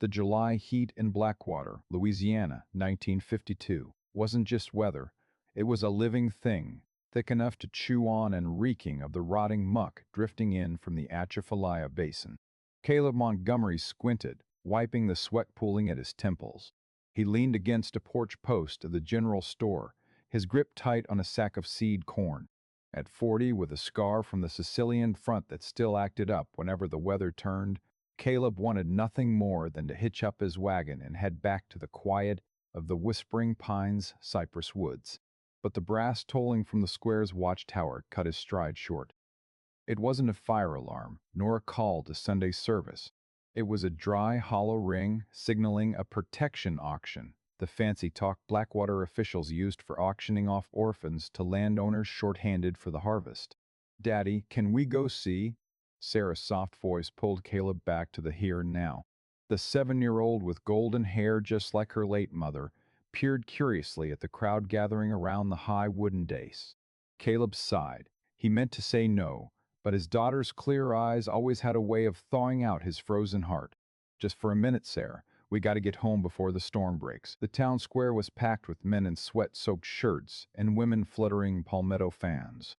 The July heat in Blackwater, Louisiana, 1952, wasn't just weather, it was a living thing, thick enough to chew on and reeking of the rotting muck drifting in from the Atchafalaya Basin. Caleb Montgomery squinted, wiping the sweat pooling at his temples. He leaned against a porch post of the general store, his grip tight on a sack of seed corn. At 40, with a scar from the Sicilian front that still acted up whenever the weather turned, Caleb wanted nothing more than to hitch up his wagon and head back to the quiet of the Whispering Pines cypress woods. But the brass tolling from the square's watchtower cut his stride short. It wasn't a fire alarm, nor a call to Sunday service. It was a dry, hollow ring signaling a protection auction, the fancy-talk Blackwater officials used for auctioning off orphans to landowners short-handed for the harvest. "Daddy, can we go see?" Sarah's soft voice pulled Caleb back to the here and now. The 7-year-old with golden hair just like her late mother peered curiously at the crowd gathering around the high wooden dais. Caleb sighed. He meant to say no, but his daughter's clear eyes always had a way of thawing out his frozen heart. "Just for a minute, Sarah. We got to get home before the storm breaks." The town square was packed with men in sweat-soaked shirts and women fluttering palmetto fans.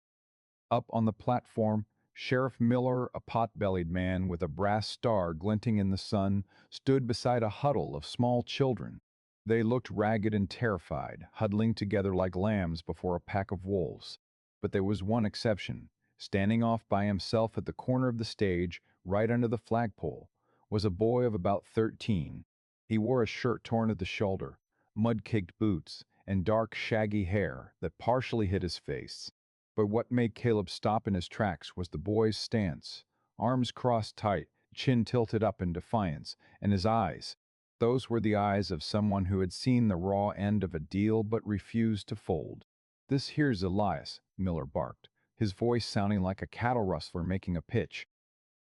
Up on the platform, Sheriff Miller, a pot-bellied man with a brass star glinting in the sun, stood beside a huddle of small children. They looked ragged and terrified, huddling together like lambs before a pack of wolves. But there was one exception. Standing off by himself at the corner of the stage, right under the flagpole, was a boy of about 13. He wore a shirt torn at the shoulder, mud-caked boots, and dark, shaggy hair that partially hid his face. But what made Caleb stop in his tracks was the boy's stance, arms crossed tight, chin tilted up in defiance, and his eyes. Those were the eyes of someone who had seen the raw end of a deal but refused to fold. "This here's Elias," Miller barked, his voice sounding like a cattle rustler making a pitch.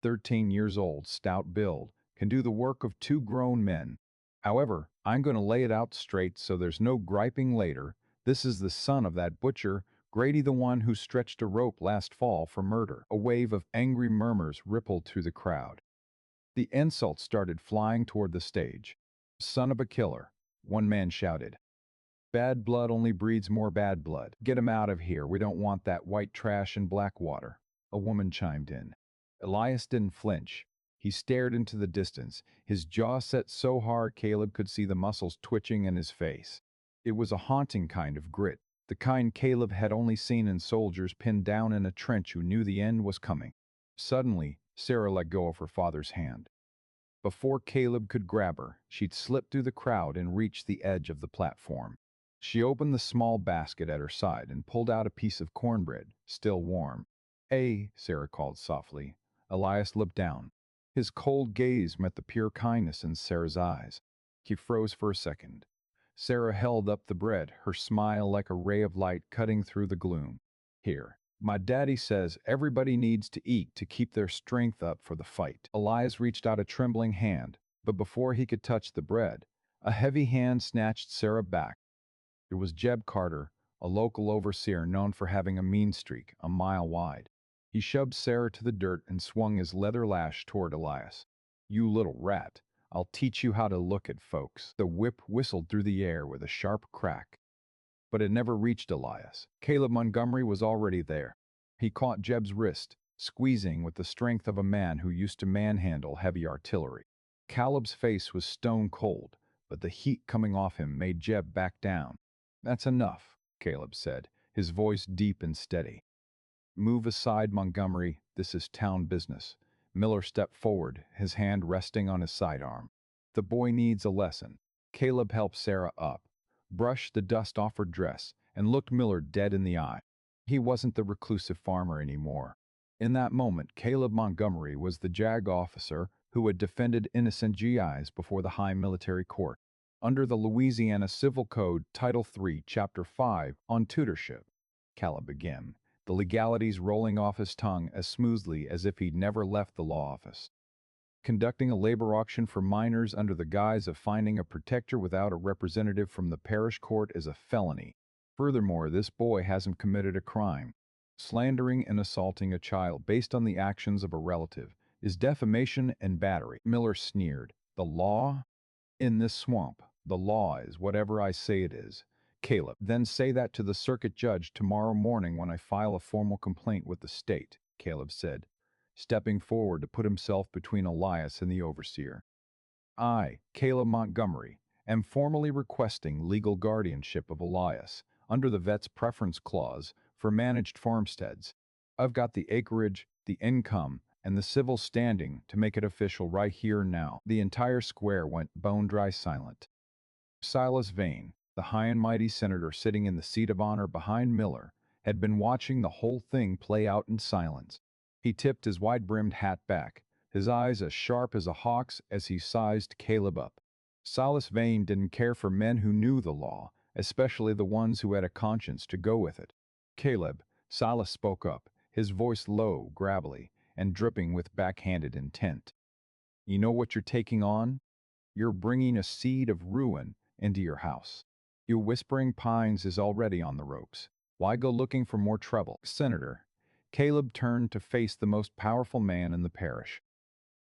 13 years old, stout build, can do the work of 2 grown men. However, I'm going to lay it out straight so there's no griping later. This is the son of that butcher, Grady, the one who stretched a rope last fall for murder." A wave of angry murmurs rippled through the crowd. The insults started flying toward the stage. "Son of a killer," one man shouted. "Bad blood only breeds more bad blood. Get him out of here. We don't want that white trash in Blackwater," a woman chimed in. Elias didn't flinch. He stared into the distance, his jaw set so hard Caleb could see the muscles twitching in his face. It was a haunting kind of grit, the kind Caleb had only seen in soldiers pinned down in a trench who knew the end was coming. Suddenly, Sarah let go of her father's hand. Before Caleb could grab her, she'd slipped through the crowd and reached the edge of the platform. She opened the small basket at her side and pulled out a piece of cornbread, still warm. "Hey," Sarah called softly. Elias looked down. His cold gaze met the pure kindness in Sarah's eyes. He froze for a second. Sarah held up the bread, her smile like a ray of light cutting through the gloom. "Here. My daddy says everybody needs to eat to keep their strength up for the fight." Elias reached out a trembling hand, but before he could touch the bread, a heavy hand snatched Sarah back. It was Jeb Carter, a local overseer known for having a mean streak a mile wide. He shoved Sarah to the dirt and swung his leather lash toward Elias. "You little rat, I'll teach you how to look at folks." The whip whistled through the air with a sharp crack. But it never reached Elias. Caleb Montgomery was already there. He caught Jeb's wrist, squeezing with the strength of a man who used to manhandle heavy artillery. Caleb's face was stone cold, but the heat coming off him made Jeb back down. "That's enough," Caleb said, his voice deep and steady. "Move aside, Montgomery. This is town business." Miller stepped forward, his hand resting on his sidearm. "The boy needs a lesson." Caleb helped Sarah up, brushed the dust off her dress, and looked Miller dead in the eye. He wasn't the reclusive farmer anymore. In that moment, Caleb Montgomery was the JAG officer who had defended innocent GIs before the high military court. Under the Louisiana Civil Code, Title III, Chapter 5, on tutorship, Caleb began, the legalities rolling off his tongue as smoothly as if he'd never left the law office. Conducting a labor auction for minors under the guise of finding a protector without a representative from the parish court is a felony. Furthermore, this boy hasn't committed a crime. Slandering and assaulting a child based on the actions of a relative is defamation and battery. Miller sneered, The law? In this swamp, the law is whatever I say it is. Caleb, then say that to the circuit judge tomorrow morning when I file a formal complaint with the state, Caleb said, stepping forward to put himself between Elias and the overseer. I, Caleb Montgomery, am formally requesting legal guardianship of Elias under the vet's preference clause for managed farmsteads. I've got the acreage, the income, and the civil standing to make it official right here now. The entire square went bone-dry silent. Silas Vane, the high and mighty senator sitting in the seat of honor behind Miller, had been watching the whole thing play out in silence. He tipped his wide-brimmed hat back, his eyes as sharp as a hawk's as he sized Caleb up. Silas Vane didn't care for men who knew the law, especially the ones who had a conscience to go with it. Caleb, Silas spoke up, his voice low, gravelly, and dripping with backhanded intent. You know what you're taking on? You're bringing a seed of ruin into your house. Your Whispering Pines is already on the ropes. Why go looking for more trouble? Senator, Caleb turned to face the most powerful man in the parish.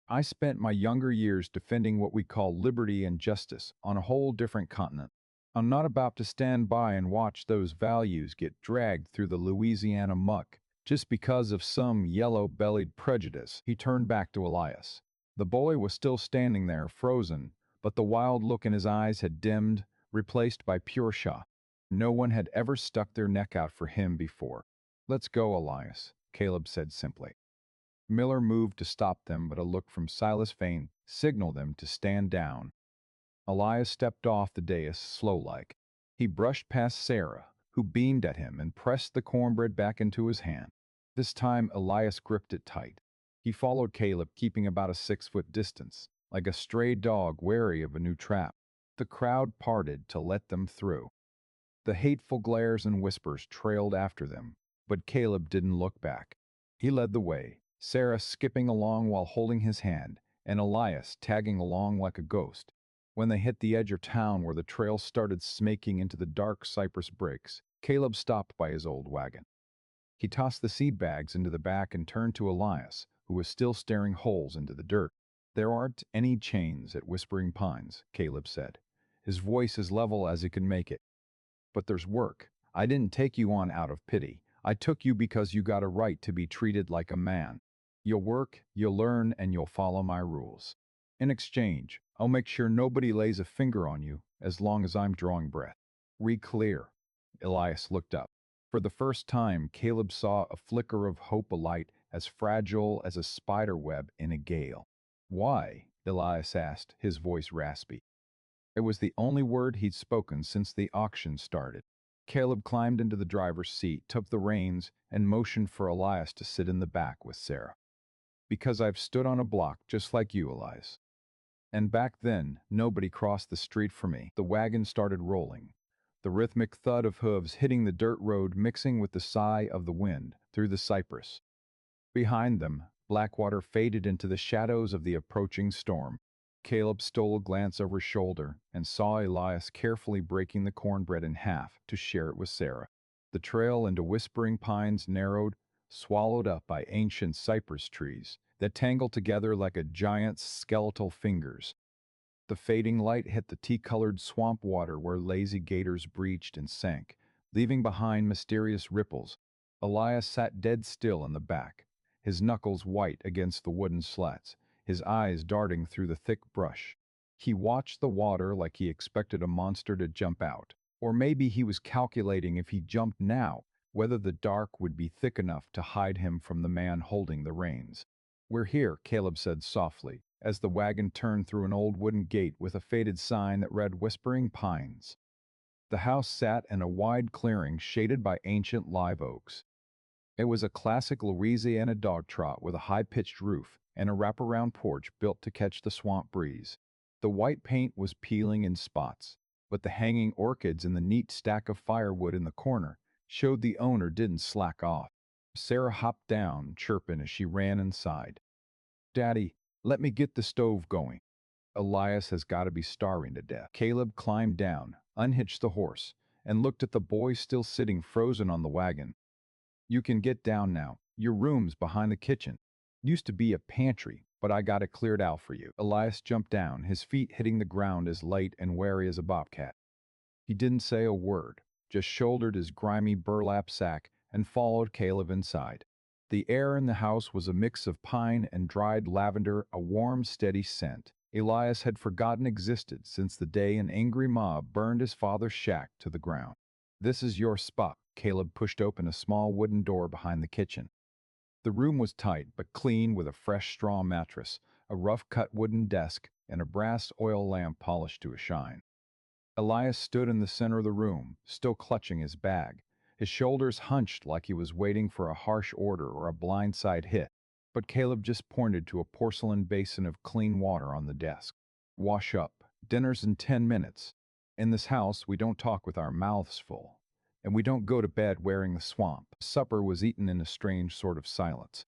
I spent my younger years defending what we call liberty and justice on a whole different continent. I'm not about to stand by and watch those values get dragged through the Louisiana muck just because of some yellow-bellied prejudice. He turned back to Elias. The boy was still standing there, frozen, but the wild look in his eyes had dimmed, replaced by pure shock. No one had ever stuck their neck out for him before. Let's go, Elias, Caleb said simply. Miller moved to stop them, but a look from Silas Vane signaled them to stand down. Elias stepped off the dais slow-like. He brushed past Sarah, who beamed at him and pressed the cornbread back into his hand. This time Elias gripped it tight. He followed Caleb, keeping about a 6-foot distance, like a stray dog wary of a new trap. The crowd parted to let them through. The hateful glares and whispers trailed after them, but Caleb didn't look back. He led the way, Sarah skipping along while holding his hand, and Elias tagging along like a ghost. When they hit the edge of town where the trail started snaking into the dark cypress brakes, Caleb stopped by his old wagon. He tossed the seed bags into the back and turned to Elias, who was still staring holes into the dirt. There aren't any chains at Whispering Pines, Caleb said, his voice as level as he could make it. But there's work. I didn't take you on out of pity. I took you because you got a right to be treated like a man. You'll work, you'll learn, and you'll follow my rules. In exchange, I'll make sure nobody lays a finger on you as long as I'm drawing breath. Clear. Elias looked up. For the first time, Caleb saw a flicker of hope alight as fragile as a spider web in a gale. Why? Elias asked, his voice raspy. It was the only word he'd spoken since the auction started. Caleb climbed into the driver's seat, took the reins, and motioned for Elias to sit in the back with Sarah. Because I've stood on a block just like you, Elias. And back then, nobody crossed the street for me. The wagon started rolling, the rhythmic thud of hooves hitting the dirt road mixing with the sigh of the wind through the cypress. Behind them, Blackwater faded into the shadows of the approaching storm. Caleb stole a glance over his shoulder and saw Elias carefully breaking the cornbread in half to share it with Sarah. The trail into Whispering Pines narrowed, swallowed up by ancient cypress trees that tangled together like a giant's skeletal fingers. The fading light hit the tea-colored swamp water where lazy gators breached and sank, leaving behind mysterious ripples. Elias sat dead still in the back, his knuckles white against the wooden slats, his eyes darting through the thick brush. He watched the water like he expected a monster to jump out, or maybe he was calculating if he jumped now, whether the dark would be thick enough to hide him from the man holding the reins. We're here, Caleb said softly, as the wagon turned through an old wooden gate with a faded sign that read Whispering Pines. The house sat in a wide clearing shaded by ancient live oaks. It was a classic Louisiana dog trot with a high-pitched roof and a wraparound porch built to catch the swamp breeze. The white paint was peeling in spots, but the hanging orchids and the neat stack of firewood in the corner showed the owner didn't slack off. Sarah hopped down, chirping as she ran inside. Daddy, let me get the stove going. Elias has got to be starving to death. Caleb climbed down, unhitched the horse, and looked at the boy still sitting frozen on the wagon. You can get down now. Your room's behind the kitchen. Used to be a pantry, but I got it cleared out for you. Elias jumped down, his feet hitting the ground as light and wary as a bobcat. He didn't say a word, just shouldered his grimy burlap sack and followed Caleb inside. The air in the house was a mix of pine and dried lavender, a warm, steady scent Elias had forgotten existed since the day an angry mob burned his father's shack to the ground. "This is your spot." Caleb pushed open a small wooden door behind the kitchen. The room was tight but clean, with a fresh straw mattress, a rough-cut wooden desk, and a brass oil lamp polished to a shine. Elias stood in the center of the room, still clutching his bag, his shoulders hunched like he was waiting for a harsh order or a blindside hit. But Caleb just pointed to a porcelain basin of clean water on the desk. "Wash up. Dinner's in 10 minutes. In this house, we don't talk with our mouths full. And we don't go to bed wearing the swamp." Supper was eaten in a strange sort of silence.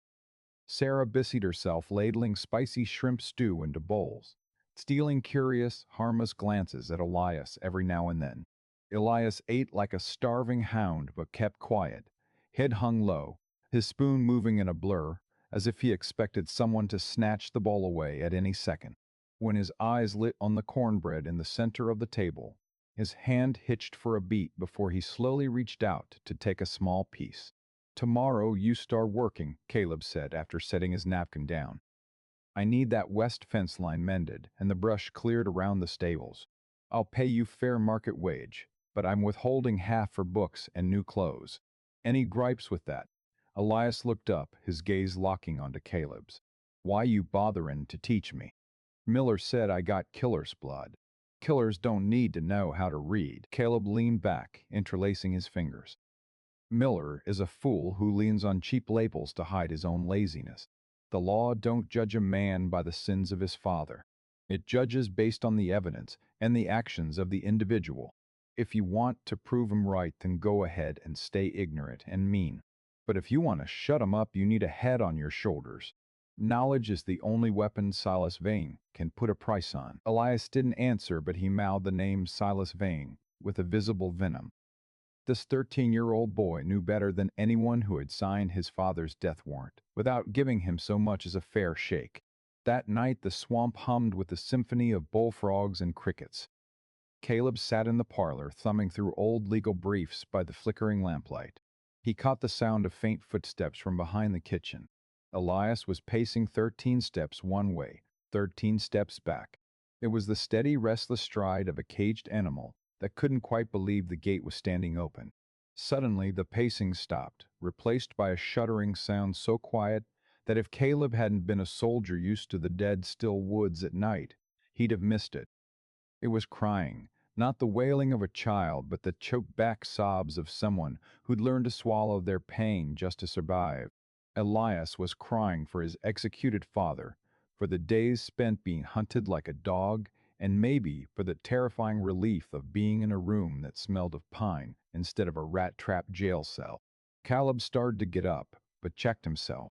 Sarah busied herself ladling spicy shrimp stew into bowls, stealing curious, harmless glances at Elias every now and then. Elias ate like a starving hound but kept quiet, head hung low, his spoon moving in a blur, as if he expected someone to snatch the bowl away at any second. When his eyes lit on the cornbread in the center of the table, his hand hitched for a beat before he slowly reached out to take a small piece. "Tomorrow you start working," Caleb said after setting his napkin down. "I need that west fence line mended and the brush cleared around the stables. I'll pay you fair market wage, but I'm withholding half for books and new clothes. Any gripes with that?" Elias looked up, his gaze locking onto Caleb's. "Why you botherin' to teach me? Miller said I got killer's blood. Killers don't need to know how to read." Caleb leaned back, interlacing his fingers. "Miller is a fool who leans on cheap labels to hide his own laziness. The law don't judge a man by the sins of his father. It judges based on the evidence and the actions of the individual. If you want to prove him right, then go ahead and stay ignorant and mean. But if you want to shut him up, you need a head on your shoulders. Knowledge is the only weapon Silas Vane can put a price on." Elias didn't answer, but he mouthed the name Silas Vane with a visible venom. This 13-year-old boy knew better than anyone who had signed his father's death warrant, without giving him so much as a fair shake. That night the swamp hummed with a symphony of bullfrogs and crickets. Caleb sat in the parlor, thumbing through old legal briefs by the flickering lamplight. He caught the sound of faint footsteps from behind the kitchen. Elias was pacing 13 steps one way, 13 steps back. It was the steady, restless stride of a caged animal that couldn't quite believe the gate was standing open. Suddenly, the pacing stopped, replaced by a shuddering sound so quiet that if Caleb hadn't been a soldier used to the dead, still woods at night, he'd have missed it. It was crying, not the wailing of a child, but the choked-back sobs of someone who'd learned to swallow their pain just to survive. Elias was crying for his executed father, for the days spent being hunted like a dog, and maybe for the terrifying relief of being in a room that smelled of pine instead of a rat-trapped jail cell. Caleb started to get up, but checked himself.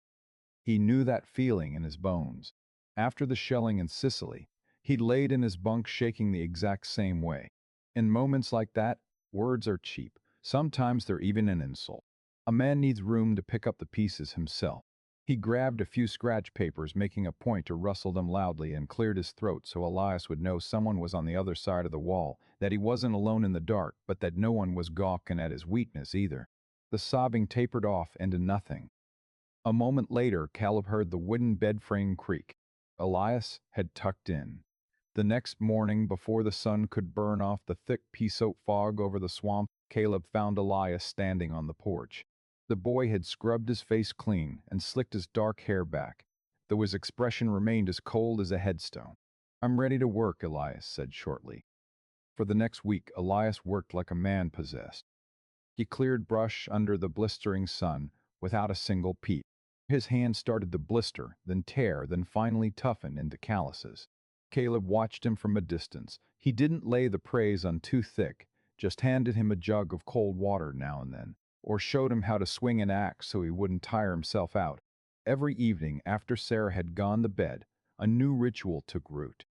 He knew that feeling in his bones. After the shelling in Sicily, he'd laid in his bunk shaking the exact same way. In moments like that, words are cheap. Sometimes they're even an insult. A man needs room to pick up the pieces himself. He grabbed a few scratch papers, making a point to rustle them loudly, and cleared his throat so Elias would know someone was on the other side of the wall, that he wasn't alone in the dark, but that no one was gawking at his weakness either. The sobbing tapered off into nothing. A moment later, Caleb heard the wooden bed frame creak. Elias had tucked in. The next morning, before the sun could burn off the thick pea-soaked fog over the swamp, Caleb found Elias standing on the porch. The boy had scrubbed his face clean and slicked his dark hair back, though his expression remained as cold as a headstone. "I'm ready to work," Elias said shortly. For the next week, Elias worked like a man possessed. He cleared brush under the blistering sun without a single peep. His hands started to blister, then tear, then finally toughen into calluses. Caleb watched him from a distance. He didn't lay the praise on too thick, just handed him a jug of cold water now and then, or showed him how to swing an axe so he wouldn't tire himself out. Every evening after Sarah had gone to bed, a new ritual took root.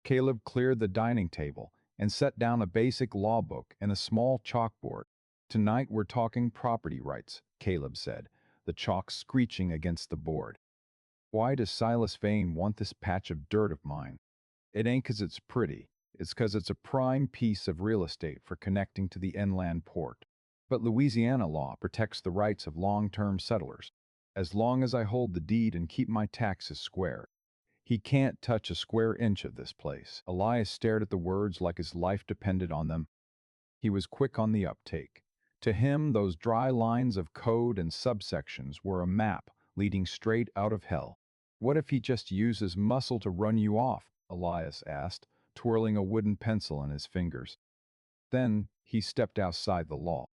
Caleb cleared the dining table and set down a basic law book and a small chalkboard. "Tonight we're talking property rights," Caleb said, the chalk screeching against the board. Why does Silas Vane want this patch of dirt of mine? It ain't 'cause it's pretty. It's 'cause it's a prime piece of real estate for connecting to the inland port. But Louisiana law protects the rights of long-term settlers. As long as I hold the deed and keep my taxes square, he can't touch a square inch of this place. Elias stared at the words like his life depended on them. He was quick on the uptake. To him, those dry lines of code and subsections were a map leading straight out of hell. What if he just used his muscle to run you off? Elias asked, twirling a wooden pencil in his fingers. Then he stepped outside the law.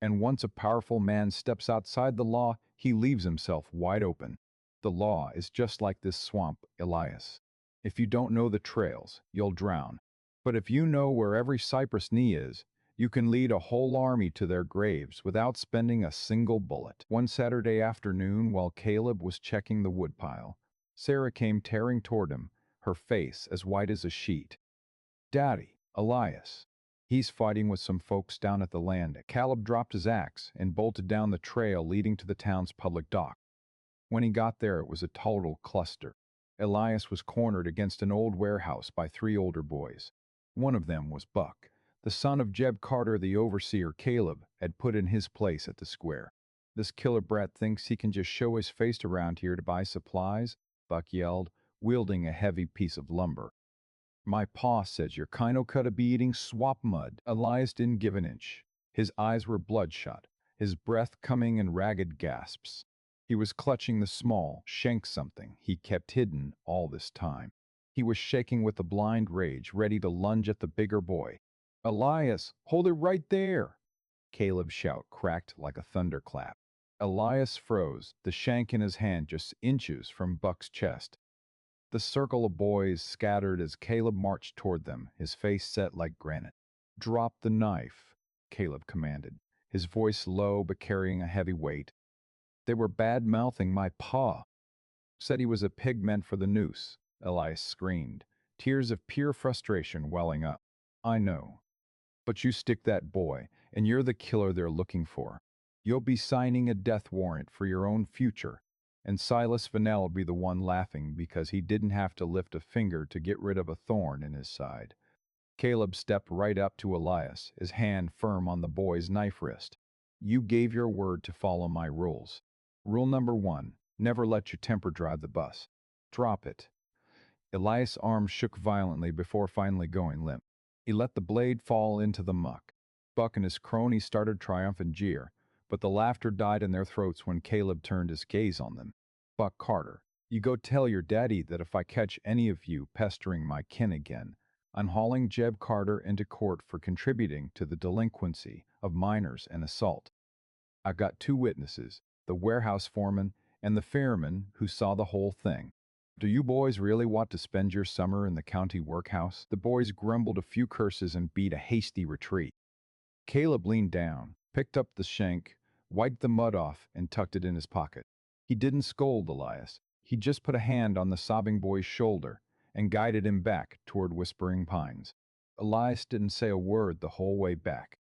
And once a powerful man steps outside the law, he leaves himself wide open. The law is just like this swamp, Elias. If you don't know the trails, you'll drown. But if you know where every cypress knee is, you can lead a whole army to their graves without spending a single bullet. One Saturday afternoon, while Caleb was checking the woodpile, Sarah came tearing toward him, her face as white as a sheet. "Daddy, Elias. He's fighting with some folks down at the land." Caleb dropped his axe and bolted down the trail leading to the town's public dock. When he got there, it was a total cluster. Elias was cornered against an old warehouse by three older boys. One of them was Buck, the son of Jeb Carter, the overseer Caleb had put in his place at the square. "This killer brat thinks he can just show his face around here to buy supplies," Buck yelled, wielding a heavy piece of lumber. "My pa says you're kind coulda be eating swamp mud." Elias didn't give an inch. His eyes were bloodshot, his breath coming in ragged gasps. He was clutching the small, shank something he kept hidden all this time. He was shaking with a blind rage, ready to lunge at the bigger boy. "Elias, hold it right there!" Caleb's shout cracked like a thunderclap. Elias froze, the shank in his hand just inches from Buck's chest. The circle of boys scattered as Caleb marched toward them, his face set like granite. "Drop the knife," Caleb commanded, his voice low but carrying a heavy weight. "They were bad-mouthing my pa. Said he was a pig meant for the noose," Elias screamed, tears of pure frustration welling up. "I know. But you stick that boy, and you're the killer they're looking for. You'll be signing a death warrant for your own future, and Silas Vanell'll be the one laughing because he didn't have to lift a finger to get rid of a thorn in his side." Caleb stepped right up to Elias, his hand firm on the boy's knife wrist. "You gave your word to follow my rules. Rule number 1, never let your temper drive the bus. Drop it." Elias' arm shook violently before finally going limp. He let the blade fall into the muck. Buck and his cronies started triumphant jeer, but the laughter died in their throats when Caleb turned his gaze on them. "Buck Carter, you go tell your daddy that if I catch any of you pestering my kin again, I'm hauling Jeb Carter into court for contributing to the delinquency of minors and assault. I've got 2 witnesses, the warehouse foreman and the fireman who saw the whole thing. Do you boys really want to spend your summer in the county workhouse?" The boys grumbled a few curses and beat a hasty retreat. Caleb leaned down, picked up the shank, wiped the mud off, and tucked it in his pocket. He didn't scold Elias. He just put a hand on the sobbing boy's shoulder and guided him back toward Whispering Pines. Elias didn't say a word the whole way back.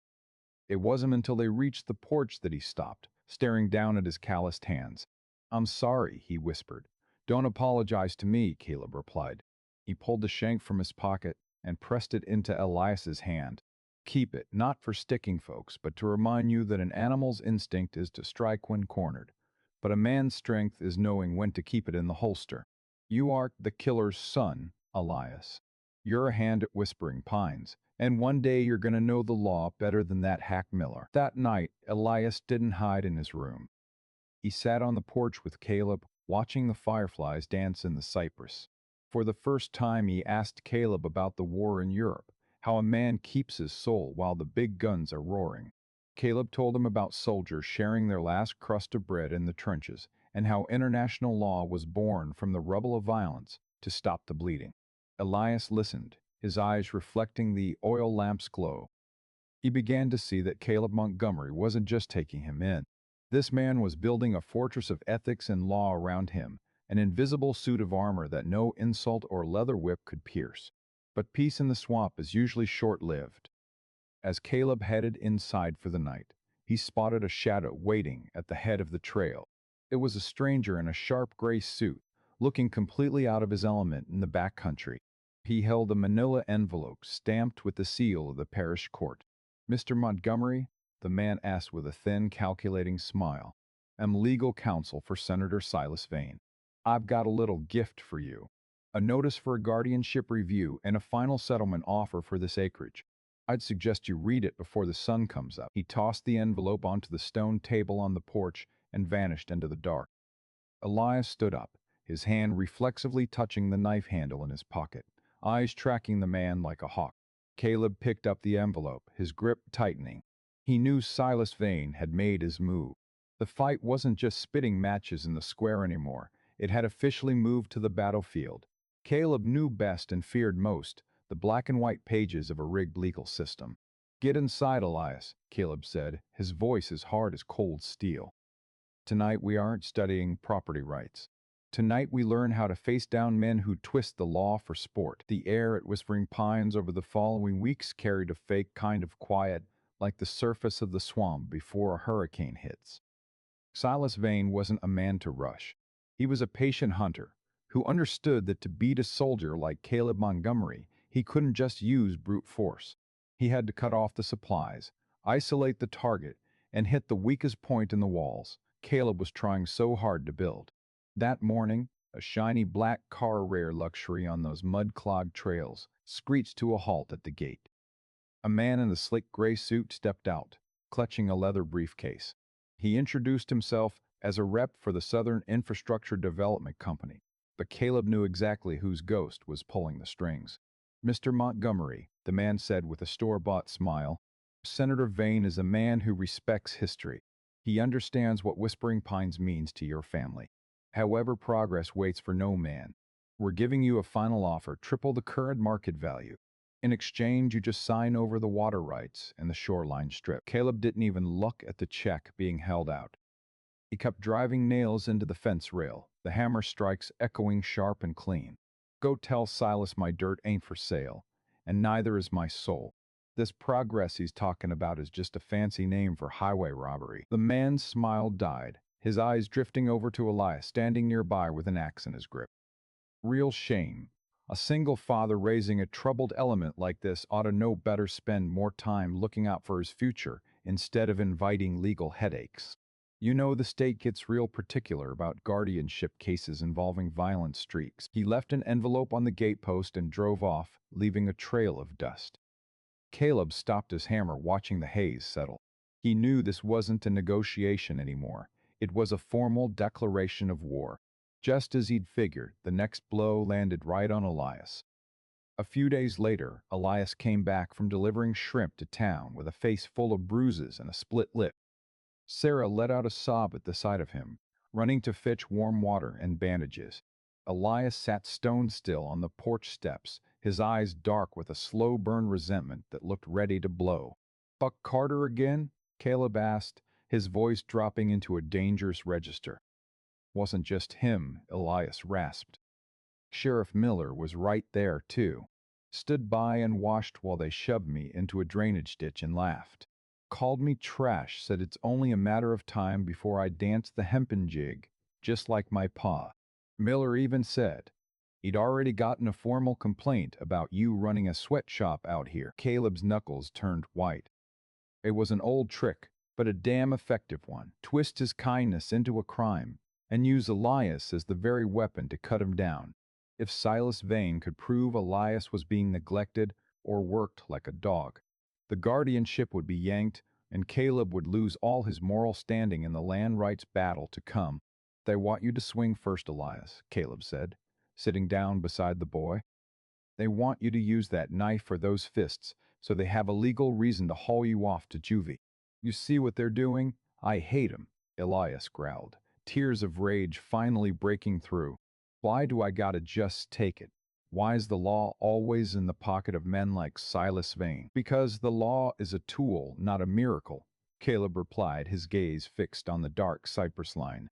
It wasn't until they reached the porch that he stopped, staring down at his calloused hands. "I'm sorry," he whispered. "Don't apologize to me," Caleb replied. He pulled the shank from his pocket and pressed it into Elias's hand. "Keep it, not for sticking folks, but to remind you that an animal's instinct is to strike when cornered, but a man's strength is knowing when to keep it in the holster. You are the killer's son, Elias. You're a hand at Whispering Pines, and one day you're going to know the law better than that hack Miller." That night, Elias didn't hide in his room. He sat on the porch with Caleb, watching the fireflies dance in the cypress. For the first time, he asked Caleb about the war in Europe, how a man keeps his soul while the big guns are roaring. Caleb told him about soldiers sharing their last crust of bread in the trenches, and how international law was born from the rubble of violence to stop the bleeding. Elias listened, his eyes reflecting the oil lamp's glow. He began to see that Caleb Montgomery wasn't just taking him in. This man was building a fortress of ethics and law around him, an invisible suit of armor that no insult or leather whip could pierce. But peace in the swamp is usually short-lived. As Caleb headed inside for the night, he spotted a shadow waiting at the head of the trail. It was a stranger in a sharp gray suit, looking completely out of his element in the back country. He held a manila envelope stamped with the seal of the parish court. "Mr. Montgomery," the man asked with a thin, calculating smile, "am legal counsel for Senator Silas Vane. I've got a little gift for you. A notice for a guardianship review and a final settlement offer for this acreage. I'd suggest you read it before the sun comes up." He tossed the envelope onto the stone table on the porch and vanished into the dark. Elias stood up, his hand reflexively touching the knife handle in his pocket, eyes tracking the man like a hawk. Caleb picked up the envelope, his grip tightening. He knew Silas Vane had made his move. The fight wasn't just spitting matches in the square anymore. It had officially moved to the battlefield. Caleb knew best and feared most, the black and white pages of a rigged legal system. "Get inside, Elias," Caleb said, his voice as hard as cold steel. "Tonight we aren't studying property rights. Tonight we learn how to face down men who twist the law for sport." The air at Whispering Pines over the following weeks carried a fake kind of quiet, like the surface of the swamp before a hurricane hits. Silas Vane wasn't a man to rush. He was a patient hunter who understood that to beat a soldier like Caleb Montgomery, he couldn't just use brute force. He had to cut off the supplies, isolate the target, and hit the weakest point in the walls Caleb was trying so hard to build. That morning, a shiny black car, rare luxury on those mud-clogged trails, screeched to a halt at the gate. A man in a slick gray suit stepped out, clutching a leather briefcase. He introduced himself as a rep for the Southern Infrastructure Development Company, but Caleb knew exactly whose ghost was pulling the strings. "Mr. Montgomery," the man said with a store-bought smile, "Senator Vane is a man who respects history. He understands what Whispering Pines means to your family. However, progress waits for no man. We're giving you a final offer, triple the current market value. In exchange, you just sign over the water rights and the shoreline strip." Caleb didn't even look at the check being held out. He kept driving nails into the fence rail, the hammer strikes echoing sharp and clean. "Go tell Silas my dirt ain't for sale, and neither is my soul. This progress he's talking about is just a fancy name for highway robbery." The man's smile died, his eyes drifting over to Elias, standing nearby with an axe in his grip. "Real shame. A single father raising a troubled element like this ought to know better, spend more time looking out for his future instead of inviting legal headaches. You know the state gets real particular about guardianship cases involving violent streaks." He left an envelope on the gatepost and drove off, leaving a trail of dust. Caleb stopped his hammer, watching the haze settle. He knew this wasn't a negotiation anymore. It was a formal declaration of war. Just as he'd figured, the next blow landed right on Elias. A few days later, Elias came back from delivering shrimp to town with a face full of bruises and a split lip. Sarah let out a sob at the sight of him, running to fetch warm water and bandages. Elias sat stone still on the porch steps, his eyes dark with a slow burn resentment that looked ready to blow. "Buck Carter again?" Caleb asked, his voice dropping into a dangerous register. "Wasn't just him," Elias rasped. "Sheriff Miller was right there, too. Stood by and watched while they shoved me into a drainage ditch and laughed. Called me trash, said it's only a matter of time before I dance the hempen jig, just like my pa. Miller even said he'd already gotten a formal complaint about you running a sweatshop out here." Caleb's knuckles turned white. It was an old trick, but a damn effective one. Twist his kindness into a crime, and use Elias as the very weapon to cut him down. If Silas Vane could prove Elias was being neglected or worked like a dog, the guardianship would be yanked, and Caleb would lose all his moral standing in the land rights battle to come. "They want you to swing first, Elias," Caleb said, sitting down beside the boy. "They want you to use that knife or those fists, so they have a legal reason to haul you off to juvie. You see what they're doing? I hate 'em," Elias growled, tears of rage finally breaking through. "Why do I gotta just take it? Why's the law always in the pocket of men like Silas Vane?" "Because the law is a tool, not a miracle," Caleb replied, his gaze fixed on the dark cypress line.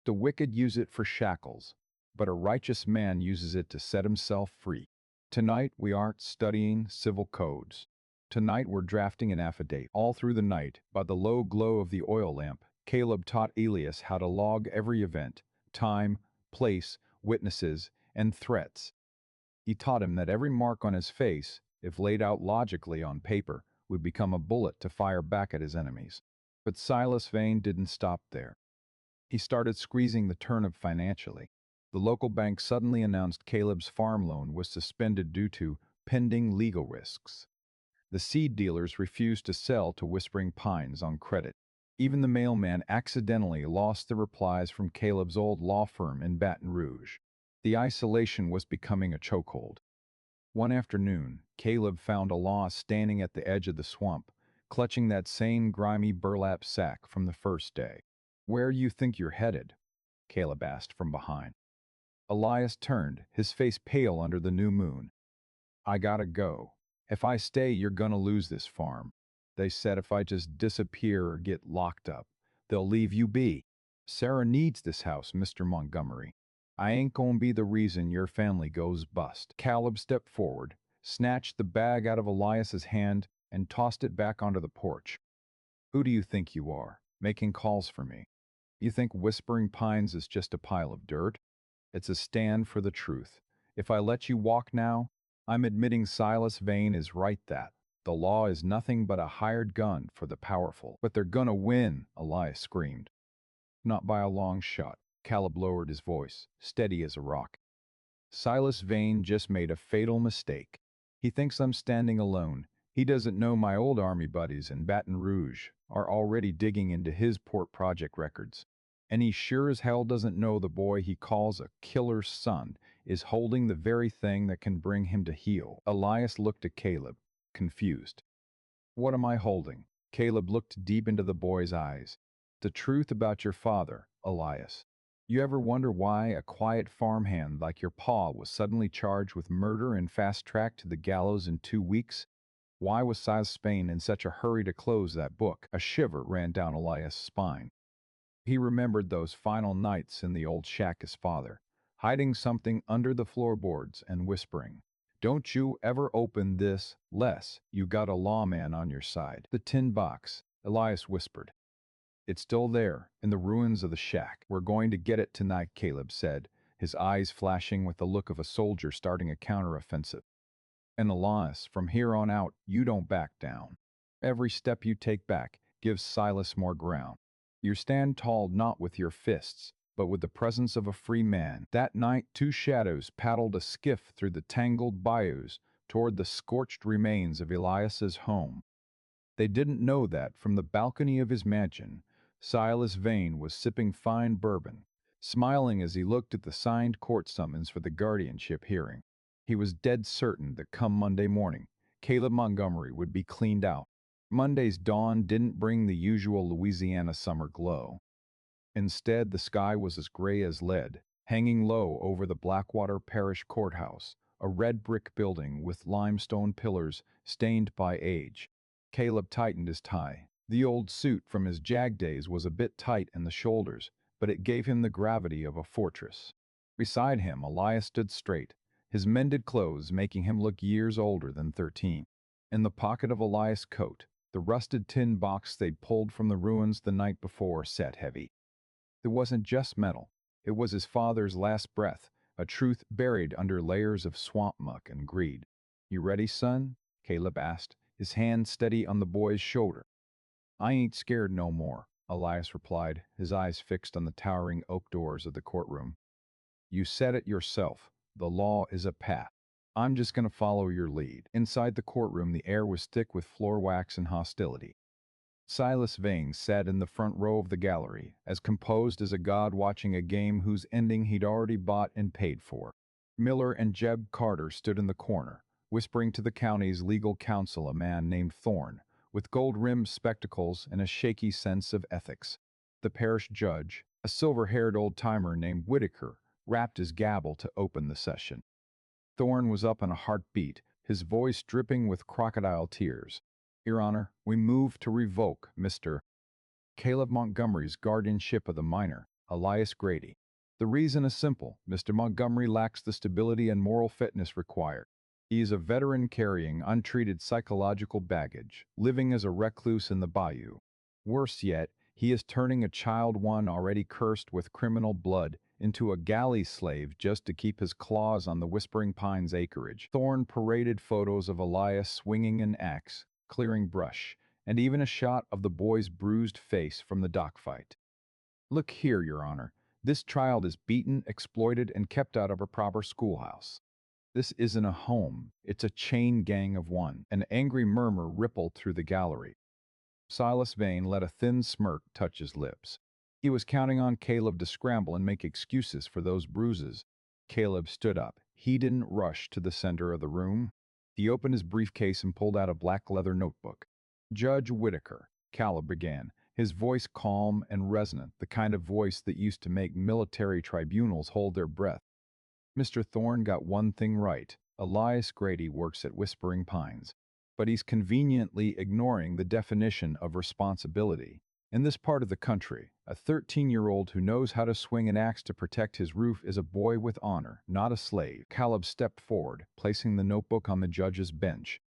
"The wicked use it for shackles, but a righteous man uses it to set himself free. Tonight we aren't studying civil codes. Tonight we're drafting an affidavit." All through the night, by the low glow of the oil lamp, Caleb taught Elias how to log every event, time, place, witnesses, and threats. He taught him that every mark on his face, if laid out logically on paper, would become a bullet to fire back at his enemies. But Silas Vane didn't stop there. He started squeezing the turnip financially. The local bank suddenly announced Caleb's farm loan was suspended due to pending legal risks. The seed dealers refused to sell to Whispering Pines on credit. Even the mailman accidentally lost the replies from Caleb's old law firm in Baton Rouge. The isolation was becoming a chokehold. One afternoon, Caleb found Alois standing at the edge of the swamp, clutching that same grimy burlap sack from the first day. "Where do you think you're headed?" Caleb asked from behind. Elias turned, his face pale under the new moon. "I gotta go. If I stay, you're gonna lose this farm. They said if I just disappear or get locked up, they'll leave you be. Sarah needs this house, Mr. Montgomery. I ain't gonna be the reason your family goes bust." Caleb stepped forward, snatched the bag out of Elias's hand, and tossed it back onto the porch. "Who do you think you are, making calls for me? You think Whispering Pines is just a pile of dirt? It's a stand for the truth. If I let you walk now, I'm admitting Silas Vane is right that the law is nothing but a hired gun for the powerful. But they're gonna win," Elias screamed. "Not by a long shot." Caleb lowered his voice, steady as a rock. "Silas Vane just made a fatal mistake. He thinks I'm standing alone. He doesn't know my old army buddies in Baton Rouge are already digging into his port project records. And he sure as hell doesn't know the boy he calls a killer's son is holding the very thing that can bring him to heel." Elias looked at Caleb, confused. "What am I holding?" Caleb looked deep into the boy's eyes. "The truth about your father, Elias. You ever wonder why a quiet farmhand like your pa was suddenly charged with murder and fast-tracked to the gallows in 2 weeks? Why was Silas Vane in such a hurry to close that book?" A shiver ran down Elias' spine. He remembered those final nights in the old shack his father, hiding something under the floorboards and whispering, "Don't you ever open this, less you got a lawman on your side." "The tin box," Elias whispered. "It's still there, in the ruins of the shack. We're going to get it tonight," Caleb said, his eyes flashing with the look of a soldier starting a counteroffensive. "And Elias, from here on out, you don't back down. Every step you take back gives Silas more ground. You stand tall not with your fists, but with the presence of a free man." That night, two shadows paddled a skiff through the tangled bayous toward the scorched remains of Elias's home. They didn't know that, from the balcony of his mansion, Silas Vane was sipping fine bourbon, smiling as he looked at the signed court summons for the guardianship hearing. He was dead certain that come Monday morning, Caleb Montgomery would be cleaned out. Monday's dawn didn't bring the usual Louisiana summer glow. Instead, the sky was as gray as lead, hanging low over the Blackwater Parish Courthouse, a red brick building with limestone pillars stained by age. Caleb tightened his tie. The old suit from his JAG days was a bit tight in the shoulders, but it gave him the gravity of a fortress. Beside him, Elias stood straight, his mended clothes making him look years older than 13. In the pocket of Elias' coat, the rusted tin box they'd pulled from the ruins the night before sat heavy. It wasn't just metal. It was his father's last breath, a truth buried under layers of swamp muck and greed. "You ready, son?" Caleb asked, his hand steady on the boy's shoulder. "I ain't scared no more," Elias replied, his eyes fixed on the towering oak doors of the courtroom. "You said it yourself. The law is a path. I'm just gonna follow your lead." Inside the courtroom, the air was thick with floor wax and hostility. Silas Vane sat in the front row of the gallery, as composed as a god watching a game whose ending he'd already bought and paid for. Miller and Jeb Carter stood in the corner, whispering to the county's legal counsel, a man named Thorne, with gold-rimmed spectacles and a shaky sense of ethics. The parish judge, a silver-haired old-timer named Whitaker, rapped his gavel to open the session. Thorne was up in a heartbeat, his voice dripping with crocodile tears. "Your Honor, we move to revoke Mr. Caleb Montgomery's guardianship of the minor, Elias Grady. The reason is simple. Mr. Montgomery lacks the stability and moral fitness required. He is a veteran carrying untreated psychological baggage, living as a recluse in the bayou. Worse yet, he is turning a child one already cursed with criminal blood into a galley slave just to keep his claws on the Whispering Pines acreage. Thorne paraded photos of Elias swinging an axe, clearing brush, and even a shot of the boy's bruised face from the dock-fight. "Look here, Your Honor. This child is beaten, exploited, and kept out of a proper schoolhouse. This isn't a home, it's a chain gang of one." An angry murmur rippled through the gallery. Silas Vane let a thin smirk touch his lips. He was counting on Caleb to scramble and make excuses for those bruises. Caleb stood up. He didn't rush to the center of the room. He opened his briefcase and pulled out a black leather notebook. "Judge Whitaker," Caleb began, his voice calm and resonant, the kind of voice that used to make military tribunals hold their breath. "Mr. Thorne got one thing right. Elias Grady works at Whispering Pines. But he's conveniently ignoring the definition of responsibility. In this part of the country, a 13-year-old who knows how to swing an axe to protect his roof is a boy with honor, not a slave." Caleb stepped forward, placing the notebook on the judge's bench.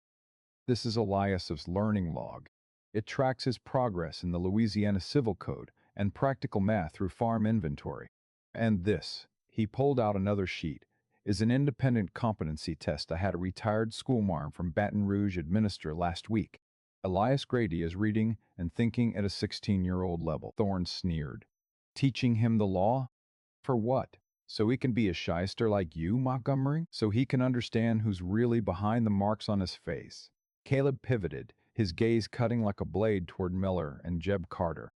"This is Elias's learning log. It tracks his progress in the Louisiana Civil Code and practical math through farm inventory. And this," he pulled out another sheet, "is an independent competency test I had a retired schoolmarm from Baton Rouge administer last week. Elias Grady is reading and thinking at a 16-year-old level." Thorne sneered. "Teaching him the law? For what? So he can be a shyster like you, Montgomery? So he can understand who's really behind the marks on his face?" Caleb pivoted, his gaze cutting like a blade toward Miller and Jeb Carter.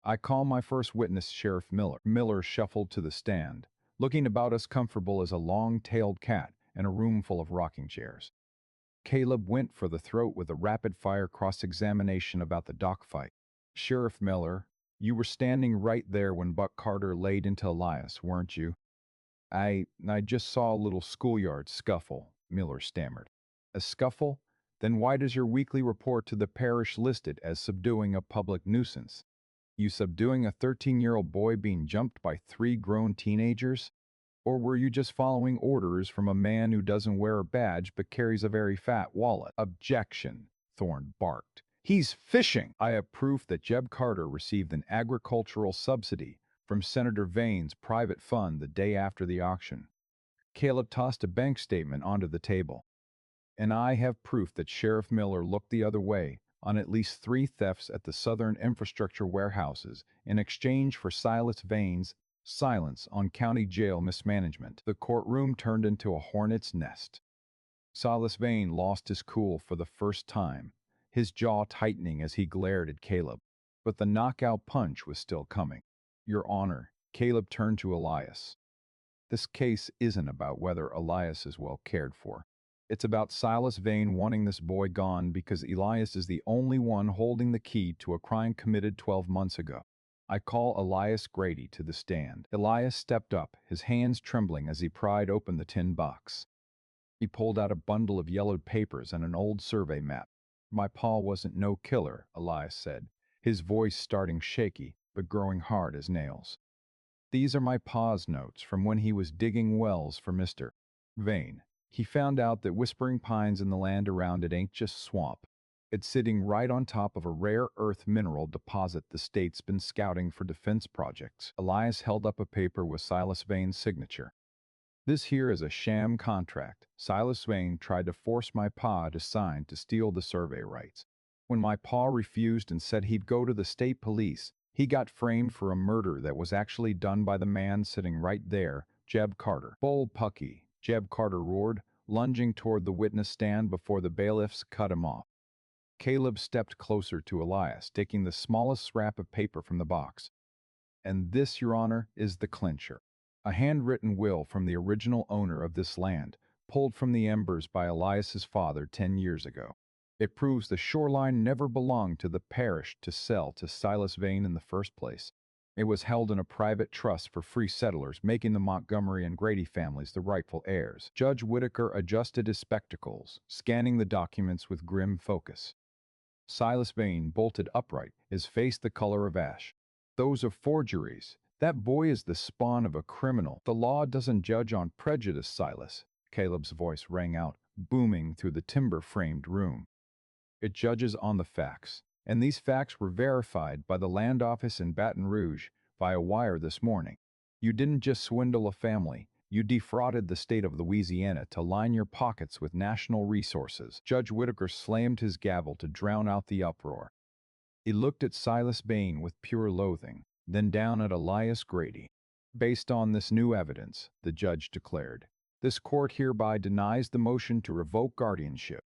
"I call my first witness Sheriff Miller." Miller shuffled to the stand, looking about as comfortable as a long-tailed cat in a room full of rocking chairs. Caleb went for the throat with a rapid-fire cross-examination about the dock fight. "Sheriff Miller, you were standing right there when Buck Carter laid into Elias, weren't you?" I just saw a little schoolyard scuffle," Miller stammered. "A scuffle? Then why does your weekly report to the parish list it as subduing a public nuisance? You subduing a 13-year-old boy being jumped by 3 grown teenagers? Or were you just following orders from a man who doesn't wear a badge but carries a very fat wallet?" "Objection," Thorne barked. "He's fishing!" "I have proof that Jeb Carter received an agricultural subsidy from Senator Vane's private fund the day after the auction." Caleb tossed a bank statement onto the table. "And I have proof that Sheriff Miller looked the other way on at least 3 thefts at the Southern Infrastructure warehouses in exchange for Silas Vane's silence on county jail mismanagement." The courtroom turned into a hornet's nest. Silas Vane lost his cool for the first time, his jaw tightening as he glared at Caleb. But the knockout punch was still coming. "Your Honor," Caleb turned to Elias. "This case isn't about whether Elias is well cared for. It's about Silas Vane wanting this boy gone because Elias is the only one holding the key to a crime committed 12 months ago. I call Elias Grady to the stand." Elias stepped up, his hands trembling as he pried open the tin box. He pulled out a bundle of yellowed papers and an old survey map. "My pa wasn't no killer," Elias said, his voice starting shaky but growing hard as nails. "These are my pa's notes from when he was digging wells for Mr. Vane. He found out that Whispering Pines and the land around it ain't just swamp. It's sitting right on top of a rare earth mineral deposit the state's been scouting for defense projects." Elias held up a paper with Silas Vane's signature. "This here is a sham contract Silas Vane tried to force my pa to sign to steal the survey rights. When my pa refused and said he'd go to the state police, he got framed for a murder that was actually done by the man sitting right there, Jeb Carter." "Bull pucky," Jeb Carter roared, lunging toward the witness stand before the bailiffs cut him off. Caleb stepped closer to Elias, taking the smallest scrap of paper from the box. "And this, Your Honor, is the clincher. A handwritten will from the original owner of this land, pulled from the embers by Elias's father 10 years ago. It proves the shoreline never belonged to the parish to sell to Silas Vane in the first place. It was held in a private trust for free settlers, making the Montgomery and Grady families the rightful heirs." Judge Whitaker adjusted his spectacles, scanning the documents with grim focus. Silas Vane bolted upright, his face the color of ash. "Those are forgeries. That boy is the spawn of a criminal. The law doesn't judge on prejudice, Silas." Caleb's voice rang out, booming through the timber-framed room. "It judges on the facts, and these facts were verified by the land office in Baton Rouge via wire this morning. You didn't just swindle a family, you defrauded the state of Louisiana to line your pockets with national resources. Judge Whitaker slammed his gavel to drown out the uproar. He looked at Silas Bain with pure loathing, then down at Elias Grady. Based on this new evidence, the judge declared, this court hereby denies the motion to revoke guardianship.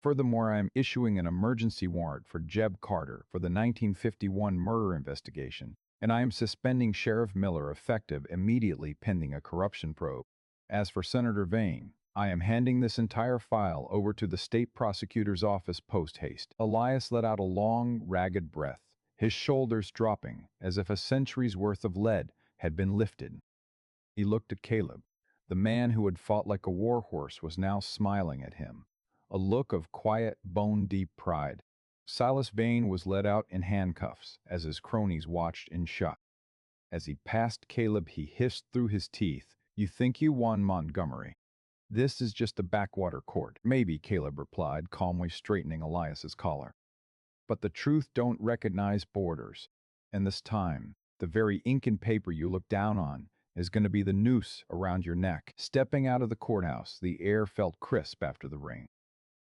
Furthermore, I am issuing an emergency warrant for Jeb Carter for the 1951 murder investigation, and I am suspending Sheriff Miller effective immediately pending a corruption probe. As for Senator Vane, I am handing this entire file over to the state prosecutor's office post-haste. Elias let out a long, ragged breath, his shoulders dropping as if a century's worth of lead had been lifted. He looked at Caleb. The man who had fought like a war horse was now smiling at him, a look of quiet, bone-deep pride. Silas Vane was led out in handcuffs as his cronies watched in shock. As he passed Caleb, he hissed through his teeth, "You think you won, Montgomery? This is just a backwater court." "Maybe," Caleb replied, calmly straightening Elias's collar. "But the truth don't recognize borders. And this time, the very ink and paper you look down on is going to be the noose around your neck." Stepping out of the courthouse, the air felt crisp after the rain.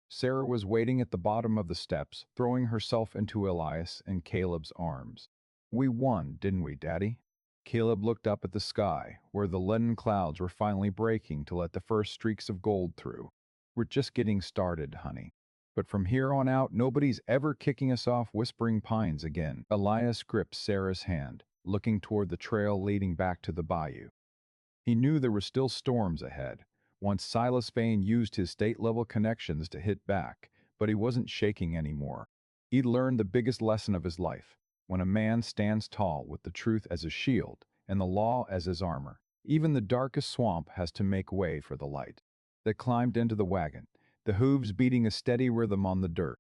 Sarah was waiting at the bottom of the steps, throwing herself into Elias and Caleb's arms. "We won, didn't we, Daddy?" Caleb looked up at the sky, where the leaden clouds were finally breaking to let the first streaks of gold through. "We're just getting started, honey. But from here on out, nobody's ever kicking us off Whispering Pines again." Elias gripped Sarah's hand, looking toward the trail leading back to the bayou. He knew there were still storms ahead, once Silas Vane used his state-level connections to hit back, but he wasn't shaking anymore. He'd learned the biggest lesson of his life. When a man stands tall with the truth as his shield and the law as his armor, even the darkest swamp has to make way for the light. They climbed into the wagon, the hooves beating a steady rhythm on the dirt.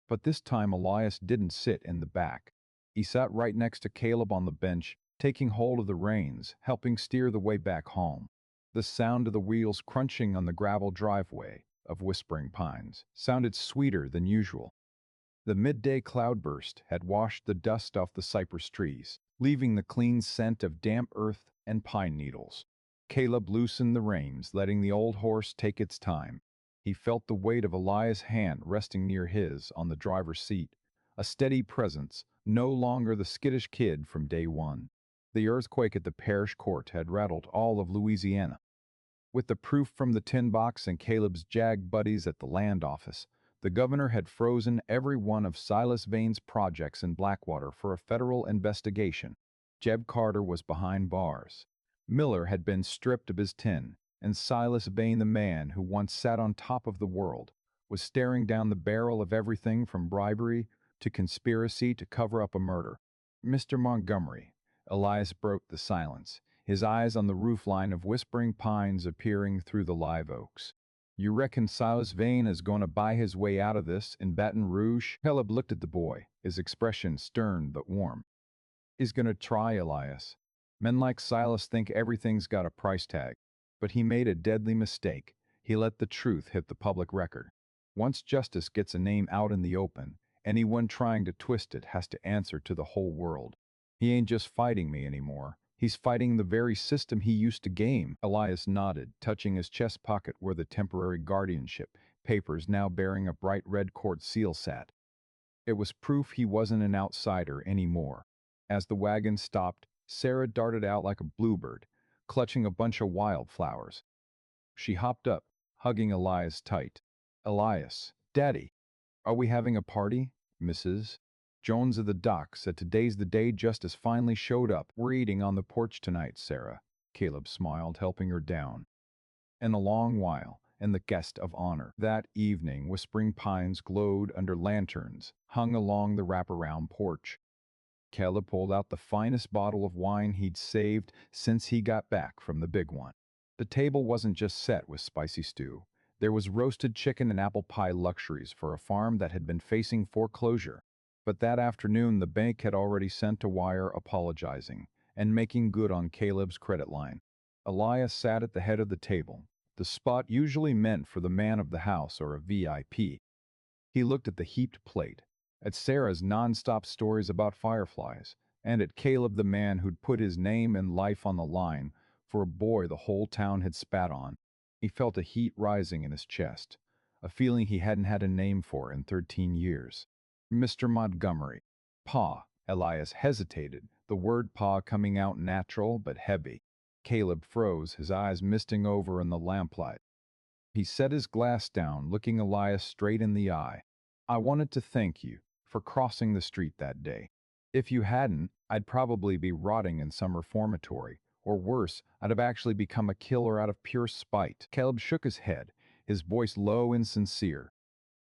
But this time Elias didn't sit in the back. He sat right next to Caleb on the bench, taking hold of the reins, helping steer the way back home. The sound of the wheels crunching on the gravel driveway of Whispering Pines sounded sweeter than usual. The midday cloudburst had washed the dust off the cypress trees, leaving the clean scent of damp earth and pine needles. Caleb loosened the reins, letting the old horse take its time. He felt the weight of Elias' hand resting near his on the driver's seat, a steady presence, no longer the skittish kid from day one. The earthquake at the parish court had rattled all of Louisiana. With the proof from the tin box and Caleb's JAG buddies at the land office, the governor had frozen every one of Silas Vane's projects in Blackwater for a federal investigation. Jeb Carter was behind bars. Miller had been stripped of his tin, and Silas Vane, the man who once sat on top of the world, was staring down the barrel of everything from bribery to conspiracy to cover up a murder. "Mr. Montgomery," Elias broke the silence, his eyes on the roofline of Whispering Pines appearing through the live oaks. "You reckon Silas Vane is going to buy his way out of this in Baton Rouge?" Caleb looked at the boy, his expression stern but warm. "He's going to try, Elias. Men like Silas think everything's got a price tag. But he made a deadly mistake. He let the truth hit the public record. Once justice gets a name out in the open, anyone trying to twist it has to answer to the whole world. He ain't just fighting me anymore. He's fighting the very system he used to game." Elias nodded, touching his chest pocket where the temporary guardianship papers now bearing a bright red court seal sat. It was proof he wasn't an outsider anymore. As the wagon stopped, Sarah darted out like a bluebird, clutching a bunch of wildflowers. She hopped up, hugging Elias tight. "Elias, Daddy, are we having a party, Mrs. Jones of the dock said today's the day justice finally showed up. We're eating on the porch tonight, Sarah." Caleb smiled, helping her down. "In a long while, and the guest of honor." That evening, Whispering Pines glowed under lanterns hung along the wraparound porch. Caleb pulled out the finest bottle of wine he'd saved since he got back from the big one. The table wasn't just set with spicy stew. There was roasted chicken and apple pie luxuries for a farm that had been facing foreclosure. But that afternoon, the bank had already sent a wire apologizing and making good on Caleb's credit line. Elias sat at the head of the table, the spot usually meant for the man of the house or a VIP. He looked at the heaped plate, at Sarah's non-stop stories about fireflies, and at Caleb, the man who'd put his name and life on the line for a boy the whole town had spat on. He felt a heat rising in his chest, a feeling he hadn't had a name for in 13 years. Mr. Montgomery. Pa. Elias hesitated, the word pa coming out natural but heavy. Caleb froze, his eyes misting over in the lamplight. He set his glass down, looking Elias straight in the eye. I wanted to thank you for crossing the street that day. If you hadn't, I'd probably be rotting in some reformatory, or worse, I'd have actually become a killer out of pure spite. Caleb shook his head, his voice low and sincere.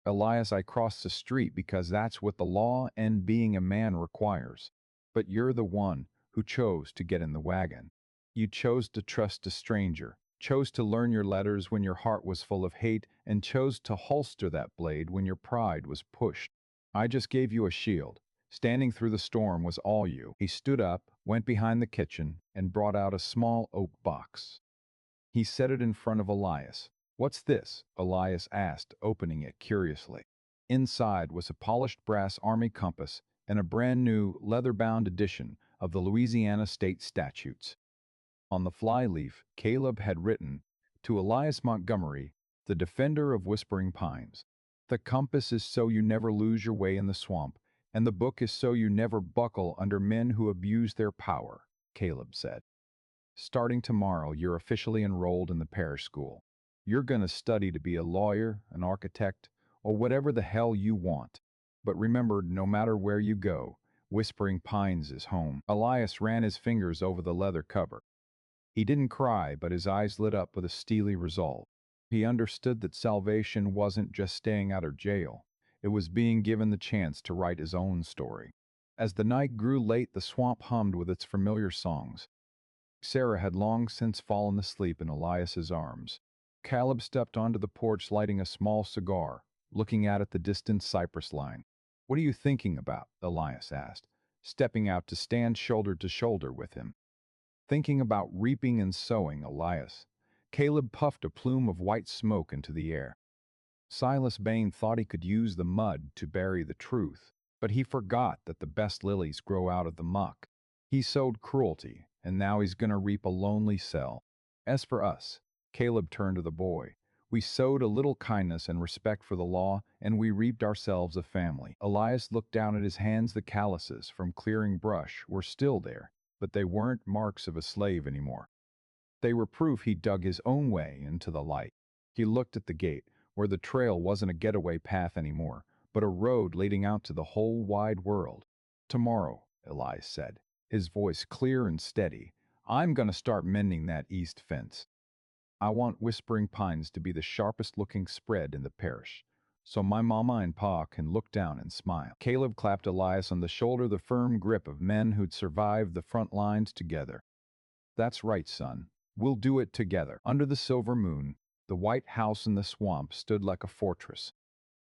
Elias, I crossed the street because that's what the law and being a man requires. But you're the one who chose to get in the wagon. You chose to trust a stranger, chose to learn your letters when your heart was full of hate, and chose to holster that blade when your pride was pushed. I just gave you a shield. Standing through the storm was all you. He stood up, went behind the kitchen, and brought out a small oak box. He set it in front of Elias. What's this? Elias asked, opening it curiously. Inside was a polished brass army compass and a brand new, leather-bound edition of the Louisiana state statutes. On the flyleaf, Caleb had written, "To Elias Montgomery, the defender of Whispering Pines. The compass is so you never lose your way in the swamp, and the book is so you never buckle under men who abuse their power," Caleb said. Starting tomorrow, you're officially enrolled in the parish school. You're going to study to be a lawyer, an architect, or whatever the hell you want. But remember, no matter where you go, Whispering Pines is home. Elias ran his fingers over the leather cover. He didn't cry, but his eyes lit up with a steely resolve. He understood that salvation wasn't just staying out of jail. It was being given the chance to write his own story. As the night grew late, the swamp hummed with its familiar songs. Sarah had long since fallen asleep in Elias's arms. Caleb stepped onto the porch lighting a small cigar, looking out at the distant cypress line. What are you thinking about? Elias asked, stepping out to stand shoulder to shoulder with him. Thinking about reaping and sowing, Elias. Caleb puffed a plume of white smoke into the air. Silas Bain thought he could use the mud to bury the truth, but he forgot that the best lilies grow out of the muck. He sowed cruelty, and now he's gonna reap a lonely cell. As for us, Caleb turned to the boy. We sowed a little kindness and respect for the law, and we reaped ourselves a family. Elias looked down at his hands. The calluses from clearing brush were still there, but they weren't marks of a slave anymore. They were proof he dug his own way into the light. He looked at the gate, where the trail wasn't a getaway path anymore, but a road leading out to the whole wide world. Tomorrow, Elias said, his voice clear and steady, I'm going to start mending that east fence. I want Whispering Pines to be the sharpest-looking spread in the parish, so my mama and pa can look down and smile. Caleb clapped Elias on the shoulder, the firm grip of men who'd survived the front lines together. That's right, son. We'll do it together. Under the silver moon, the white house in the swamp stood like a fortress.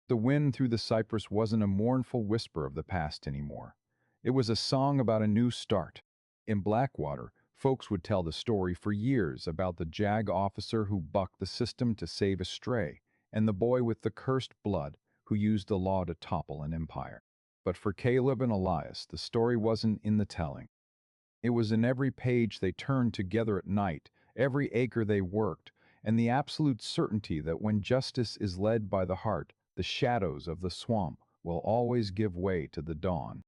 The wind through the cypress wasn't a mournful whisper of the past anymore. It was a song about a new start. In Blackwater, folks would tell the story for years about the JAG officer who bucked the system to save a stray, and the boy with the cursed blood who used the law to topple an empire. But for Caleb and Elias, the story wasn't in the telling. It was in every page they turned together at night, every acre they worked, and the absolute certainty that when justice is led by the heart, the shadows of the swamp will always give way to the dawn.